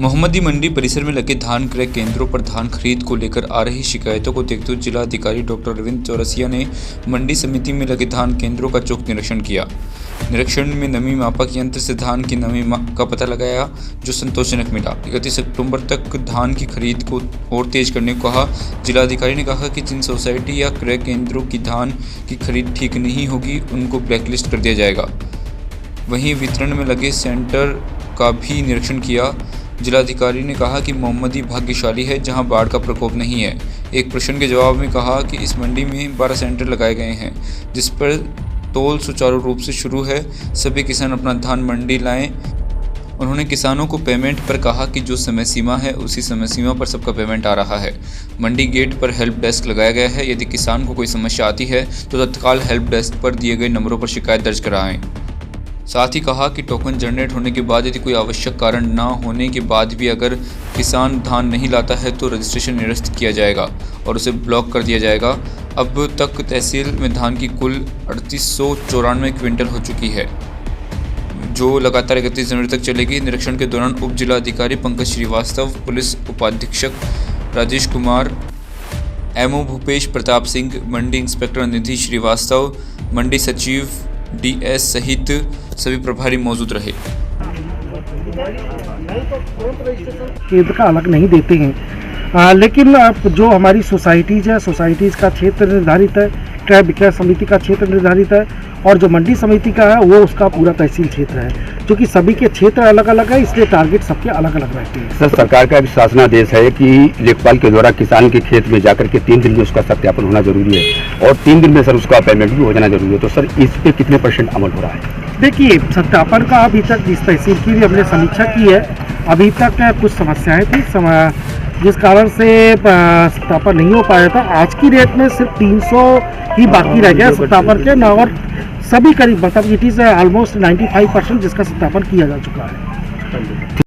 मोहम्मदी मंडी परिसर में लगे धान क्रय केंद्रों पर धान खरीद को लेकर आ रही शिकायतों को देखते हुए जिलाधिकारी डॉक्टर अरविंद चौरसिया ने मंडी समिति में लगे धान केंद्रों का चौक निरीक्षण किया। निरीक्षण में नमी मापक यंत्र से धान की नमी का पता लगाया, जो संतोषजनक मिला। 31 अक्टूबर तक धान की खरीद को और तेज करने को कहा। जिलाधिकारी ने कहा कि जिन सोसाइटी या क्रय केंद्रों की धान की खरीद ठीक नहीं होगी, उनको ब्लैकलिस्ट कर दिया जाएगा। वहीं वितरण में लगे सेंटर का भी निरीक्षण किया। जिलाधिकारी ने कहा कि मोहम्मदी भाग्यशाली है जहां बाढ़ का प्रकोप नहीं है। एक प्रश्न के जवाब में कहा कि इस मंडी में 12 सेंटर लगाए गए हैं, जिस पर तौल सुचारू रूप से शुरू है। सभी किसान अपना धान मंडी लाएं। उन्होंने किसानों को पेमेंट पर कहा कि जो समय सीमा है उसी समय सीमा पर सबका पेमेंट आ रहा है। मंडी गेट पर हेल्प डेस्क लगाया गया है। यदि किसान को कोई समस्या आती है तो तत्काल हेल्प डेस्क पर दिए गए नंबरों पर शिकायत दर्ज कराएं। साथ ही कहा कि टोकन जनरेट होने के बाद यदि कोई आवश्यक कारण न होने के बाद भी अगर किसान धान नहीं लाता है तो रजिस्ट्रेशन निरस्त किया जाएगा और उसे ब्लॉक कर दिया जाएगा। अब तक तहसील में धान की कुल 3894 क्विंटल हो चुकी है, जो लगातार 31 जनवरी तक चलेगी। निरीक्षण के दौरान उप जिलाधिकारी पंकज श्रीवास्तव, पुलिस उपाधीक्षक राजेश कुमार, एमओ भूपेश प्रताप सिंह, मंडी इंस्पेक्टर निधि श्रीवास्तव, मंडी सचिव DS सहित सभी प्रभारी मौजूद रहे। केंद्र का अलग नहीं देते हैं, लेकिन अब जो हमारी सोसाइटीज़ है, सोसाइटीज़ का क्षेत्र निर्धारित है, क्रय विक्रय समिति का क्षेत्र निर्धारित है, और जो मंडी समिति का है वो उसका पूरा तहसील क्षेत्र है। क्योंकि सभी के क्षेत्र अलग अलग है, इसलिए टारगेट सबके अलग अलग रहते हैं। सर, सरकार का भी शासनादेश है कि लेखपाल के द्वारा किसान के खेत में जाकर के 3 दिन में उसका सत्यापन होना जरूरी है और 3 दिन में सर उसका पेमेंट भी हो जाना जरूरी है। तो सर, इस पे कितने % अमल हो रहा है? देखिए, सत्यापन का अभी तक इस तहसील की भी हमने समीक्षा की है। अभी तक कुछ समस्याएं थी जिस कारण से सत्यापन नहीं हो पाया था। आज की डेट में सिर्फ 300 ही बाकी रह गया सत्यापन के, और सभी करीब मतलब इट इज़ ऑलमोस्ट 95% जिसका सत्यापन किया जा चुका है।